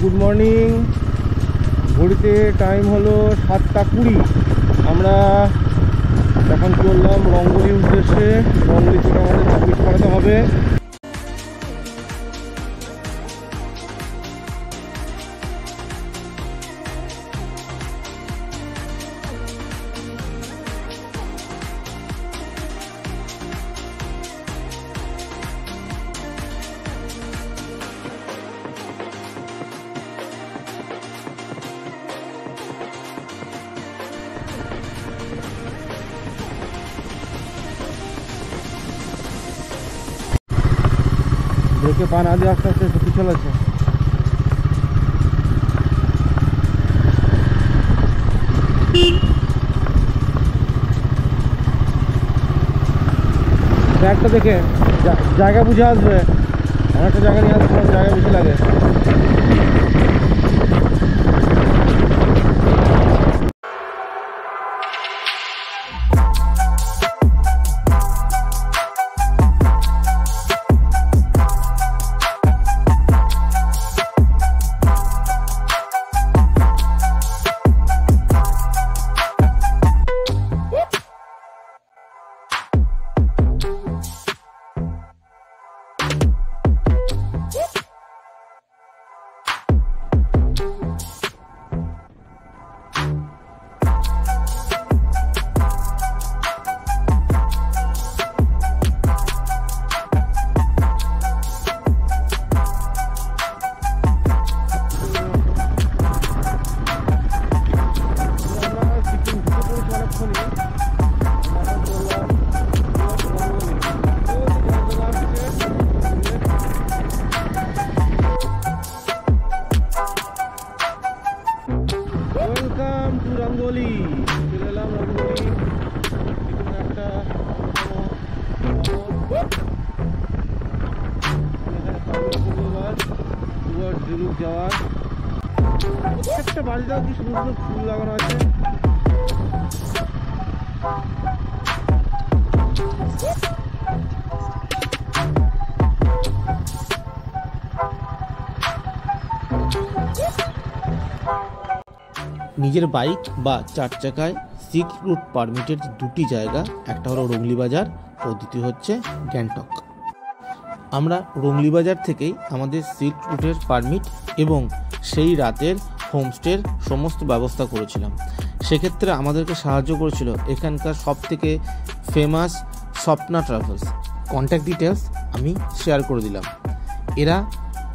Good morning. ঘড়িতে time হলো 7:20। আমরা এখন চললাম রঙ্গলির উদ্দেশ্যে। রঙ্গলি থেকে আমাদের সাবমিট করাতে হবে। ব্রেকে পা না দিয়ে আস্তে আস্তে পিছল আছে। ব্যাগটা দেখে জায়গা বুঝে আসবে। অনেকটা জায়গা নিয়ে আসবে, জায়গা বেশি লাগে। যাওয়ার প্রত্যেকটা বাড়িতেও কি সুন্দর সুন্দর ফুল লাগানো আছে। নিজের বাইক বা 4 চাকায় সিল্ক রুট পারমিটের দুটি জায়গা, একটা হলো রংলি বাজার ও দ্বিতীয় হচ্ছে গ্যাংটক। আমরা রংলি বাজার থেকেই আমাদের সিল্ক রুটের পারমিট এবং সেই রাতের হোমস্টের সমস্ত ব্যবস্থা করেছিলাম। সেক্ষেত্রে আমাদেরকে সাহায্য করেছিল এখানকার সবথেকে famous Swapna travels. Contact details আমি শেয়ার করে দিলাম। এরা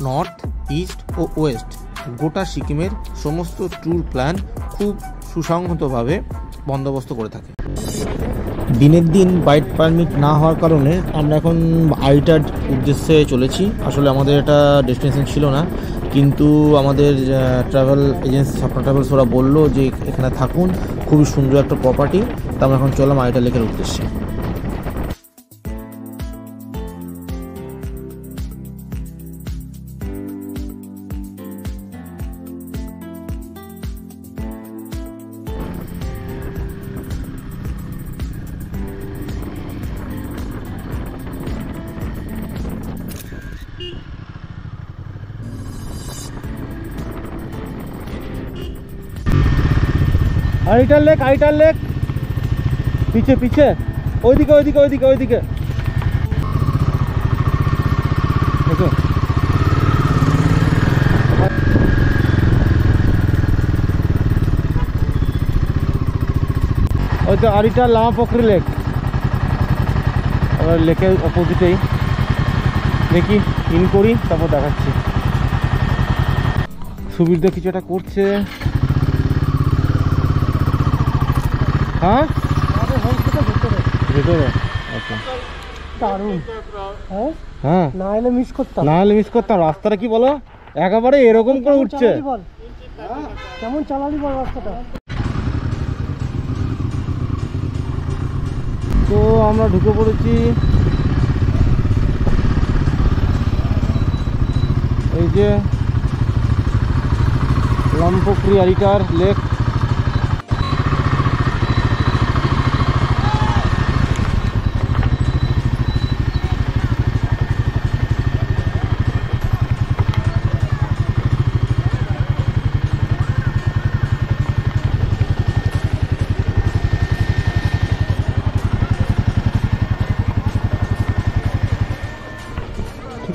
নর্থ, ইস্ট ও ওয়েস্ট গোটা সিকিমের সমস্ত ট্যুর প্ল্যান খুব সুসংহতভাবে বন্দোবস্ত করে থাকে। দিনের দিন বাইক পারমিট না হওয়ার কারণে আমরা এখন আইটার উদ্দেশ্যে চলেছি। আসলে আমাদের এটা ডেস্টিনেশন ছিল না, কিন্তু আমাদের ট্রাভেল এজেন্সি স্বপ্না ট্রাভেলস ওরা বললো যে এখানে থাকুন, খুবই সুন্দর একটা প্রপার্টি। তা আমরা এখন চললাম আইটার লেকের উদ্দেশ্যে। আইটার লেক, আইটার লেক পিছে পিছে, ওইদিকে ওইদিকে ওইদিকে ওইদিকে দেখো। ওই তো আরিটা লামা পোখরি লেক। আবার লেকের অপোজিটেই দেখি ইন করি, তারপর দেখাচ্ছি। সুবিধা কিছু একটা করছে। হ্যাঁ ভেতরে আচ্ছা, দারুণ। হ্যাঁ না হলে মিস করতাম, না হলে মিস করতাম। রাস্তাটা কি বলো, একেবারে এরকম করে উঠছে। কেমন চালালি বল রাস্তাটা। তো আমরা ঢুকে পড়েছি এই যে লামপোখরি আরিটার লেক।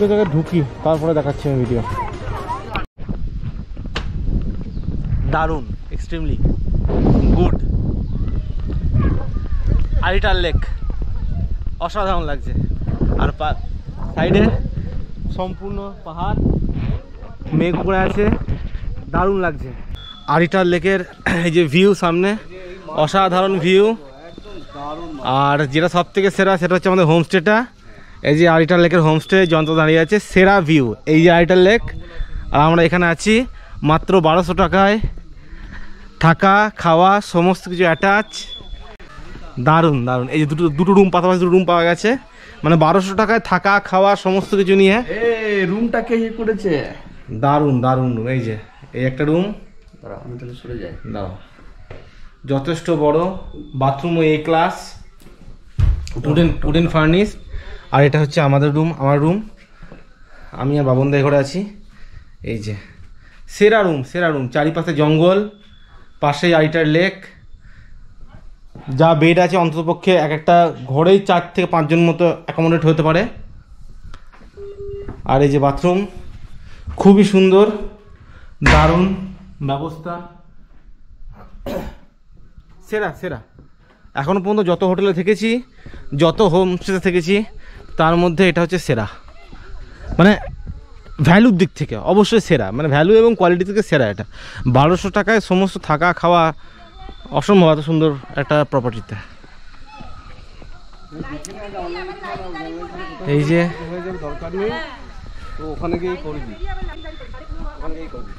দুটো জায়গায় ঢুকি, তারপরে দেখাচ্ছি আমি ভিডিও। দারুণ, এক্সট্রিমলি গুড। আরিটাল লেক অসাধারণ লাগছে। আর সাইডে সম্পূর্ণ পাহাড়, মেঘ উপরে আছে, দারুণ লাগছে। আরিটাল লেকের এই যে ভিউ সামনে, অসাধারণ ভিউ। আর যেটা সব থেকে সেরা সেটা হচ্ছে আমাদের হোমস্টেটা। এই যে আরিটাল লেকের হোমস্টে যন্ত্র দাঁড়িয়ে আছে, সেরা ভিউ। এই যে আরিটাল লেক, আর আমরা এখানে আছি মাত্র 1200 টাকায়, থাকা খাওয়া সমস্ত কিছু অ্যাটাচ। দারুণ দারুণ। এই যে দুটো রুম, পাশাপাশি দুটো রুম পাওয়া গেছে, মানে 1200 টাকায় থাকা খাওয়া সমস্ত কিছু নিয়ে। রুমটা কে করেছে? দারুণ দারুণ রুম। এই যে এই একটা রুম, আমি তাহলে সরে যাই। দাঁড়াও, যথেষ্ট বড়। বাথরুমও এ ক্লাস, উডেন ফার্নিশ। আর এটা হচ্ছে আমাদের রুম, আমার রুম। আমি আর বাবন দাই ঘরে আছি। এই যে সেরা রুম, সেরা রুম। চারিপাশে জঙ্গল, পাশেই আরিটাল লেক। যা বেড আছে অন্ততপক্ষে এক একটা ঘরেই 4 থেকে 5 জন মতো অ্যাকোমোডেট হতে পারে। আর এই যে বাথরুম, খুবই সুন্দর, দারুণ ব্যবস্থা, সেরা সেরা। এখনও পর্যন্ত যত হোটেলে থেকেছি, যত হোমস্টেতে থেকেছি, তার মধ্যে এটা হচ্ছে সেরা। মানে ভ্যালুর দিক থেকে অবশ্যই সেরা, মানে ভ্যালু এবং কোয়ালিটি থেকে সেরা। এটা 1200 টাকায় সমস্ত থাকা খাওয়া, অসম্ভব এত সুন্দর একটা প্রপার্টিতে। এই যে দরকার নেই তো ওখানে গিয়েই করবি, ওখানে গিয়েই করবি।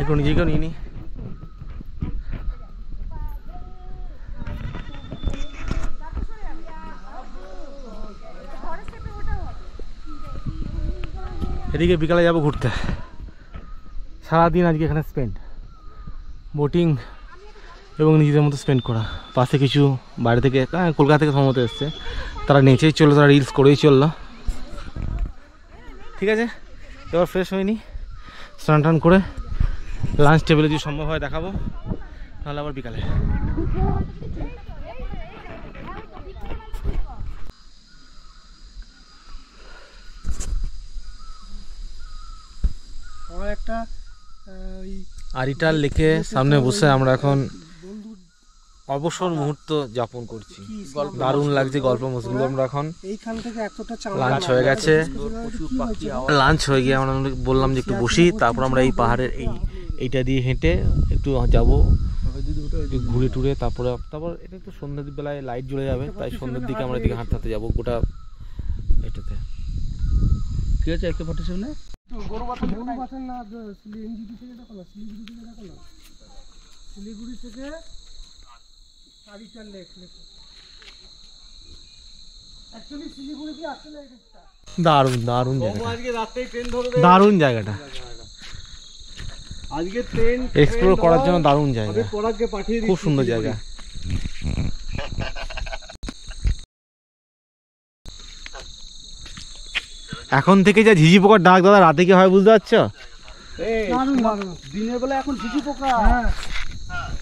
একটু নিজেকেও নিয়ে নি। এদিকে বিকালে যাবো ঘুরতে। সারাদিন আজকে এখানে স্পেন্ড, বোটিং এবং নিজেদের মতো স্পেন্ড করা। পাশে কিছু বাইরে থেকে, কলকাতা থেকে সম্ভবত এসছে, তারা নেচেই চললো, তারা রিলস করেই চললো। ঠিক আছে, এবার ফ্রেশ হয়নি, স্নান টান করে লাঞ্চ টেবিলে যদি সম্ভব হয় দেখাবো, তাহলে আবার বিকালে। আরিটাল লেকে সামনে বসে আমরা এখন অবসর মুহূর্ত যাপন করছি। দারুণ লাগছে, গল্প মজগুলো। আমরা এখন লাঞ্চ হয়ে গেছে, লাঞ্চ হয়ে গিয়ে আমরা বললাম যে একটু বসি, তারপর আমরা এই পাহাড়ের এইটা দিয়ে হেঁটে একটু যাব, ঘুরে টুরে তারপর এটা একটু সন্ধ্যের বেলায় লাইট জ্বলে যাবে, তাই সন্ধ্যের দিকে আমরা এদিকে হাঁটতে হাঁটতে যাবো গোটা এটাতে। ঠিক আছে, একটা ফটো সামনে শিলিগুড়ি থেকে আরিটাল লেক। দারুণ দারুণ জায়গা, দারুণ জায়গাটা। আজকে ট্রেন এক্সপ্লোর করার জন্য দারুণ জায়গা, খুব সুন্দর জায়গা। এখন থেকে যা ঝিঝি পোকার ডাক দাদা, রাতে কি হয় বুঝতে পারছো? দিনের বেলা এখন ঝিঝি পোকা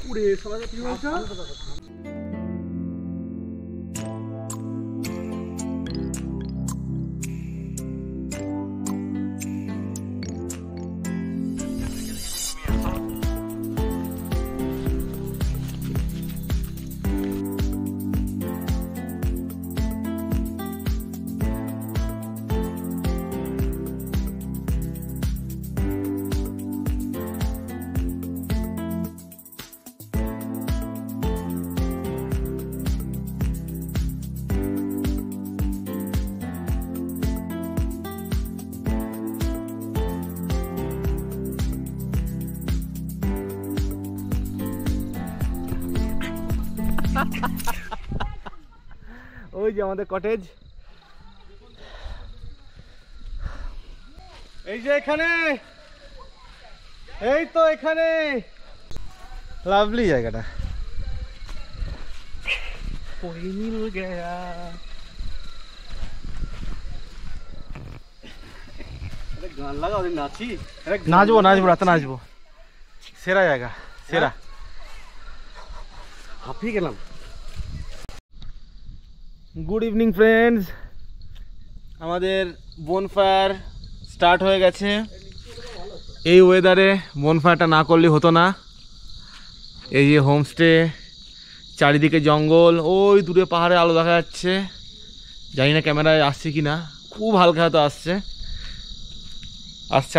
উড়ে সবাই কি বলছো? ওই যে আমাদের কটেজ, এই যে এখানে, এই তো এখানে। লাভলি জায়গাটা। গান লাগা ওদের নাচি। নাচবো রাতে নাচবো। সেরা জায়গা, সেরা। হাঁপিয়ে গেলাম। গুড ইভিনিং ফ্রেন্ডস, আমাদের বনফায়ার স্টার্ট হয়ে গেছে। এই ওয়েদারে বনফায়ারটা না করলে হতো না। এই যে হোমস্টে, চারিদিকে জঙ্গল, ওই দূরে পাহাড়ে আলো দেখা যাচ্ছে। জানি না ক্যামেরায় আসছে কি না, খুব হালকা হয়তো আসছে।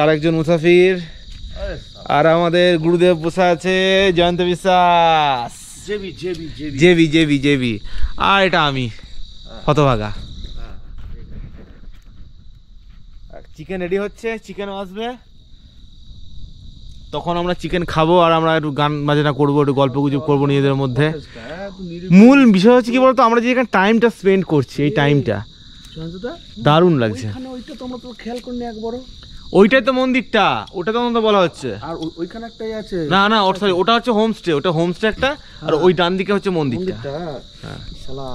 আরেকজন মুসাফির, আর আমাদের গুরুদেব বসে আছে, জয়ন্ত বিশ্বাস, জেবি। আর এটা আমি, হতভাগা। চিকেন রেডি হচ্ছে, চিকেন আসবে, তখন আমরা চিকেন খাবো। আর আমরা একটু গান বাজনা করবো, একটু গল্প গুজব করবো নিজেদের মধ্যে। মূল বিষয় হচ্ছে কি বলতো, আমরা যে এখানে টাইমটা স্পেন্ড করছি, এই টাইমটা দারুণ লাগছে। ওইটা তোমরা তো খেয়াল করনি একবারও। ওইটাই তো মন্দিরটা, ওটা তো আমাদের বলা হচ্ছে। আর ওইখানে একটাই আছে। না সরি, ওটা হচ্ছে হোমস্টে, ওটা হোমস্টে একটা। আর ওই ডান দিকে হচ্ছে মন্দিরটা। হ্যাঁ শালা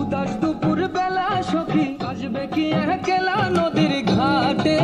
উদাস দুপুর বেলা সখী আসবে কি একলা নদীর ঘাটে।